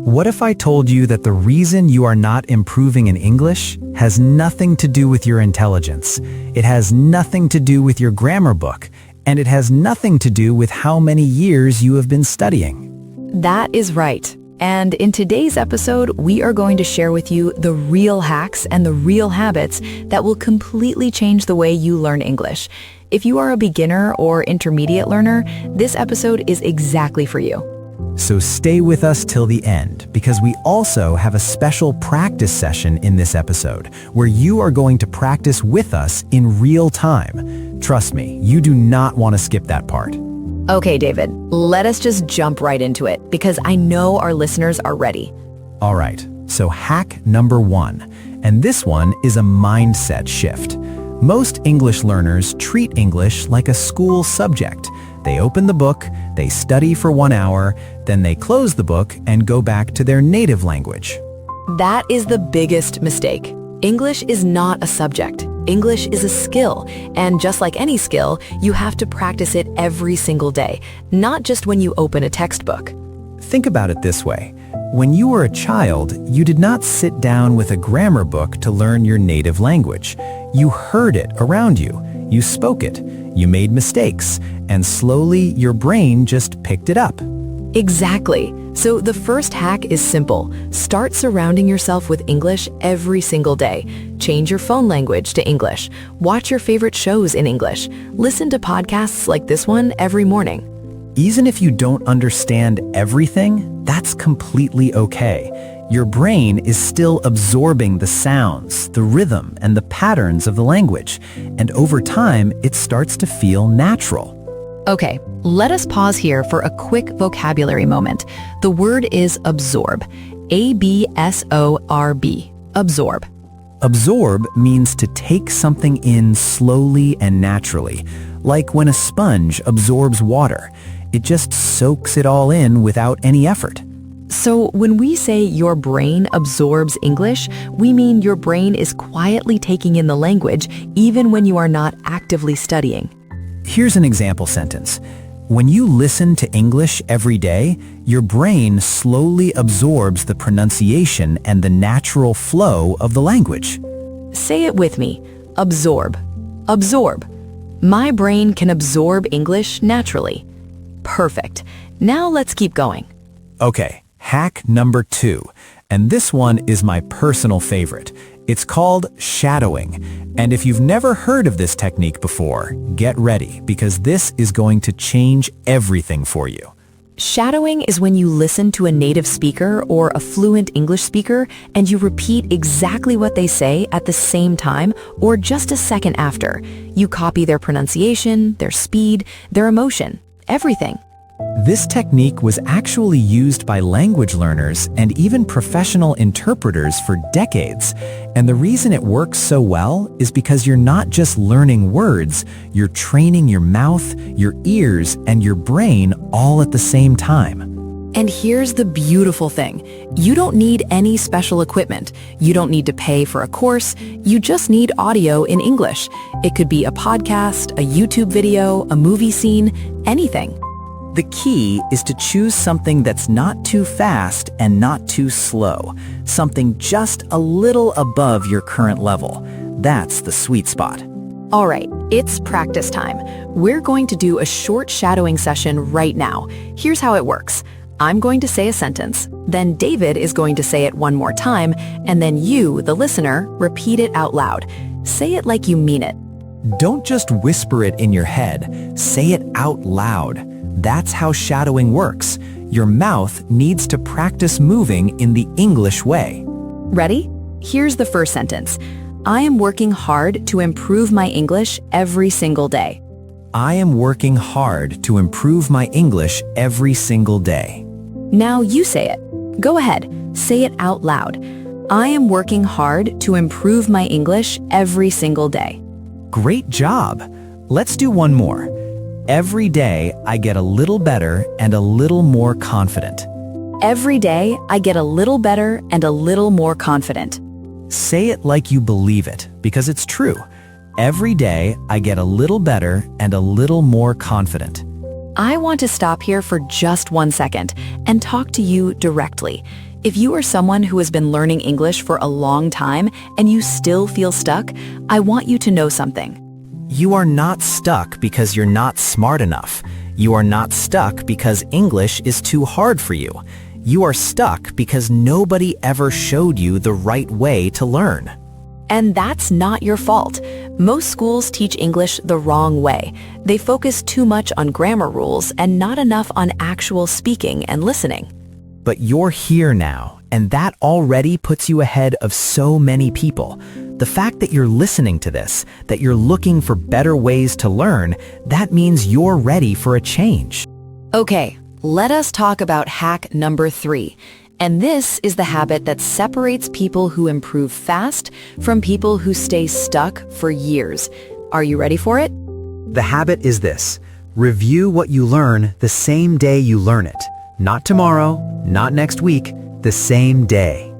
What if I told you that the reason you are not improving in English has nothing to do with your intelligence? It has nothing to do with your grammar book, and it has nothing to do with how many years you have been studying. That is right. And in today's episode, we are going to share with you the real hacks and the real habits that will completely change the way you learn English. If you are a beginner or intermediate learner, this episode is exactly for you. So stay with us till the end, because we also have a special practice session in this episode where you are going to practice with us in real time. Trust me, you do not want to skip that part. Okay, David, let us just jump right into it because I know our listeners are ready. All right, so hack number 1, and this one is a mindset shift. Most English learners treat English like a school subject. They open the book, they study for 1 hour, then they close the book and go back to their native language. That is the biggest mistake. English is not a subject. English is a skill, and just like any skill, you have to practice it every single day, not just when you open a textbook. Think about it this way. When you were a child, you did not sit down with a grammar book to learn your native language. You heard it around you. You spoke it. You made mistakes, and slowly your brain just picked it up. Exactly. So the first hack is simple. Start surrounding yourself with English every single day. Change your phone language to English. Watch your favorite shows in English. Listen to podcasts like this one every morning. Even if you don't understand everything, that's completely okay. Your brain is still absorbing the sounds, the rhythm, and the patterns of the language, and over time, it starts to feel natural. Okay, let us pause here for a quick vocabulary moment. The word is absorb. A-B-S-O-R-B. Absorb. Absorb means to take something in slowly and naturally, like when a sponge absorbs water. It just soaks it all in without any effort. So when we say your brain absorbs English, we mean your brain is quietly taking in the language even when you are not actively studying. Here's an example sentence. When you listen to English every day, your brain slowly absorbs the pronunciation and the natural flow of the language. Say it with me. Absorb. Absorb. My brain can absorb English naturally. Perfect. Now let's keep going. Okay, hack number 2, and this one is my personal favorite. It's called shadowing, and if you've never heard of this technique before, get ready because this is going to change everything for you. Shadowing is when you listen to a native speaker or a fluent English speaker and you repeat exactly what they say at the same time or just a second after. You copy their pronunciation, their speed, their emotion, everything. This technique was actually used by language learners and even professional interpreters for decades. And the reason it works so well is because you're not just learning words, you're training your mouth, your ears, and your brain all at the same time. And here's the beautiful thing. You don't need any special equipment. You don't need to pay for a course. You just need audio in English. It could be a podcast, a YouTube video, a movie scene, anything. The key is to choose something that's not too fast and not too slow, something just a little above your current level. That's the sweet spot. All right, it's practice time. We're going to do a short shadowing session right now. Here's how it works. I'm going to say a sentence, then David is going to say it one more time, and then you, the listener, repeat it out loud. Say it like you mean it. Don't just whisper it in your head, say it out loud. That's how shadowing works. Your mouth needs to practice moving in the English way. Ready? Here's the first sentence. I am working hard to improve my English every single day. I am working hard to improve my English every single day. Now you say it. Go ahead. Say it out loud. I am working hard to improve my English every single day. Great job. Let's do one more. Every day, I get a little better and a little more confident. Every day, I get a little better and a little more confident. Say it like you believe it, because it's true. Every day, I get a little better and a little more confident. I want to stop here for just 1 second and talk to you directly. If you are someone who has been learning English for a long time and you still feel stuck, I want you to know something. You are not stuck because you're not smart enough. You are not stuck because English is too hard for you. You are stuck because nobody ever showed you the right way to learn. And that's not your fault. Most schools teach English the wrong way. They focus too much on grammar rules and not enough on actual speaking and listening. But you're here now, and that already puts you ahead of so many people. The fact that you're listening to this, that you're looking for better ways to learn, that means you're ready for a change. Okay, let us talk about hack number 3. And this is the habit that separates people who improve fast from people who stay stuck for years. Are you ready for it? The habit is this: review what you learn the same day you learn it. Not tomorrow, not next week, the same day.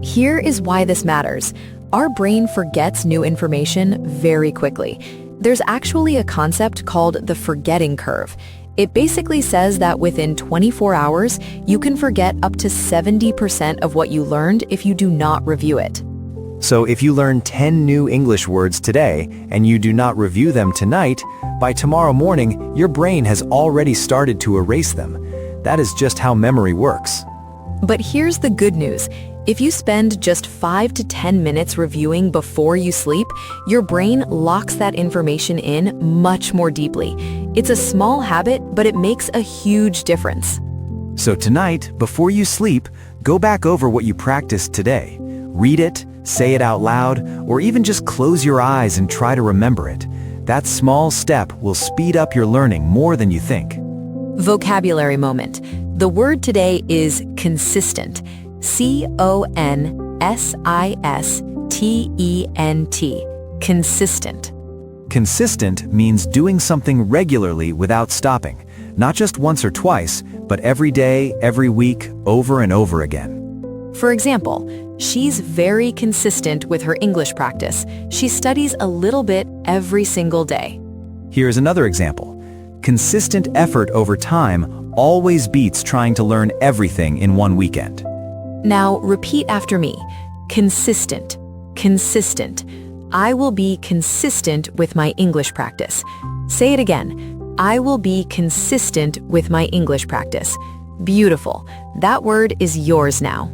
Here is why this matters. Our brain forgets new information very quickly. There's actually a concept called the forgetting curve. It basically says that within 24 hours, you can forget up to 70% of what you learned if you do not review it. So if you learn 10 new English words today and you do not review them tonight, by tomorrow morning, your brain has already started to erase them. That is just how memory works. But here's the good news. If you spend just 5 to 10 minutes reviewing before you sleep, your brain locks that information in much more deeply. It's a small habit, but it makes a huge difference. So tonight, before you sleep, go back over what you practiced today. Read it, say it out loud, or even just close your eyes and try to remember it. That small step will speed up your learning more than you think. Vocabulary moment. The word today is consistent. C-O-N-S-I-S-T-E-N-T. Consistent. Consistent means doing something regularly without stopping. Not just once or twice, but every day, every week, over and over again. For example, she's very consistent with her English practice. She studies a little bit every single day. Here's another example. Consistent effort over time always beats trying to learn everything in one weekend. Now repeat after me. Consistent. Consistent. I will be consistent with my English practice. Say it again. I will be consistent with my English practice. Beautiful. That word is yours now.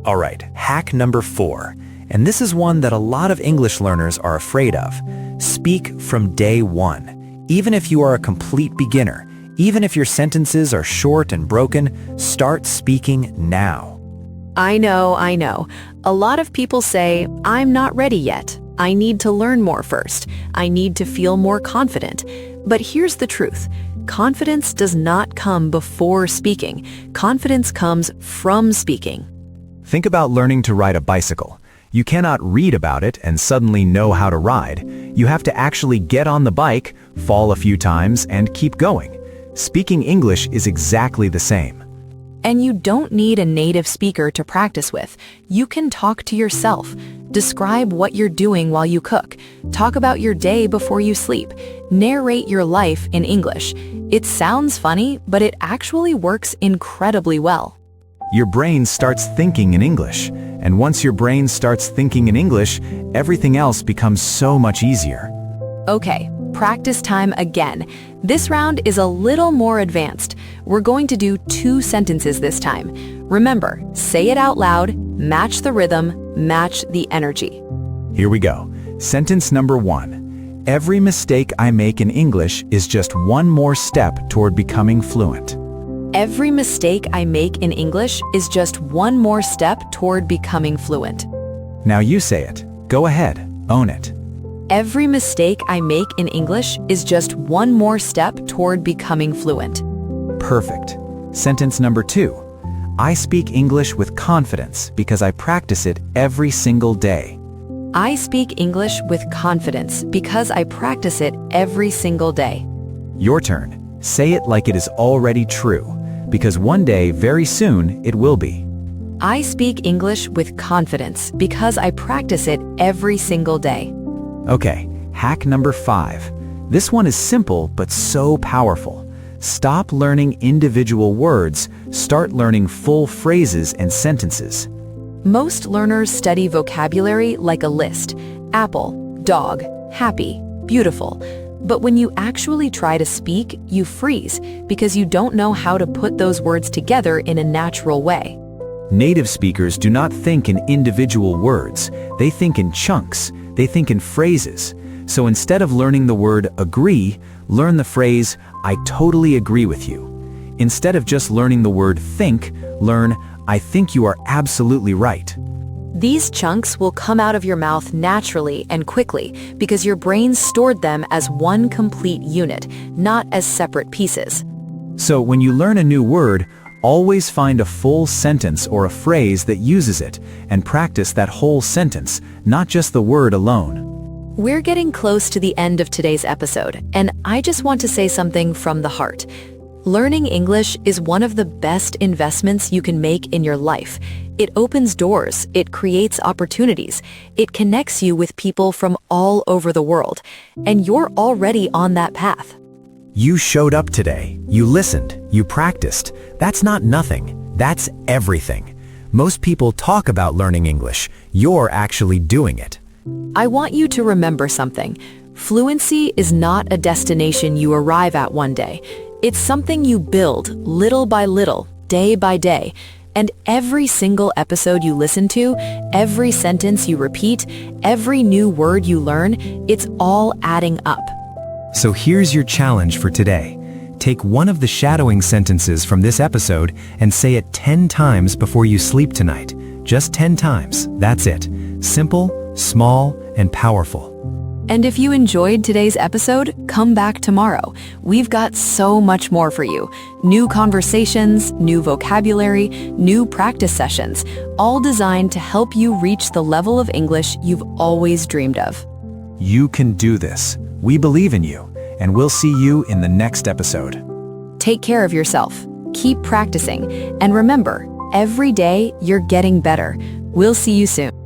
All right, hack number 4. And this is one that a lot of English learners are afraid of. Speak from day one. Even if you are a complete beginner, even if your sentences are short and broken, start speaking now. I know. A lot of people say, I'm not ready yet. I need to learn more first. I need to feel more confident. But here's the truth. Confidence does not come before speaking. Confidence comes from speaking. Think about learning to ride a bicycle. You cannot read about it and suddenly know how to ride. You have to actually get on the bike, fall a few times, and keep going. Speaking English is exactly the same. And you don't need a native speaker to practice with. You can talk to yourself. Describe what you're doing while you cook. Talk about your day before you sleep. Narrate your life in English. It sounds funny, but it actually works incredibly well. Your brain starts thinking in English, and once your brain starts thinking in English, everything else becomes so much easier. Okay, practice time again. This round is a little more advanced. We're going to do 2 sentences this time. Remember, say it out loud, match the rhythm, match the energy. Here we go. Sentence number 1. Every mistake I make in English is just one more step toward becoming fluent. Every mistake I make in English is just one more step toward becoming fluent. Now you say it. Go ahead. Own it. Every mistake I make in English is just one more step toward becoming fluent. Perfect. Sentence number 2. I speak English with confidence because I practice it every single day. I speak English with confidence because I practice it every single day. Your turn. Say it like it is already true, because one day, very soon, it will be. I speak English with confidence because I practice it every single day. Okay, hack number 5. This one is simple but so powerful. Stop learning individual words, start learning full phrases and sentences. Most learners study vocabulary like a list: apple, dog, happy, beautiful. But when you actually try to speak, you freeze because you don't know how to put those words together in a natural way. Native speakers do not think in individual words. They think in chunks. They think in phrases. So instead of learning the word agree, learn the phrase, I totally agree with you. Instead of just learning the word think, learn, I think you are absolutely right. These chunks will come out of your mouth naturally and quickly because your brain stored them as one complete unit, not as separate pieces. So when you learn a new word, always find a full sentence or a phrase that uses it and practice that whole sentence, not just the word alone. We're getting close to the end of today's episode, and I just want to say something from the heart. Learning English is one of the best investments you can make in your life. It opens doors, it creates opportunities, it connects you with people from all over the world, and you're already on that path. You showed up today. You listened. You practiced. That's not nothing. That's everything. Most people talk about learning English. You're actually doing it. I want you to remember something. Fluency is not a destination you arrive at one day. It's something you build little by little, day by day. And every single episode you listen to, every sentence you repeat, every new word you learn, it's all adding up. So here's your challenge for today. Take one of the shadowing sentences from this episode and say it 10 times before you sleep tonight. Just 10 times. That's it. Simple, small, and powerful. And if you enjoyed today's episode, come back tomorrow. We've got so much more for you. New conversations, new vocabulary, new practice sessions, all designed to help you reach the level of English you've always dreamed of. You can do this. We believe in you, and we'll see you in the next episode. Take care of yourself. Keep practicing. And remember, every day you're getting better. We'll see you soon.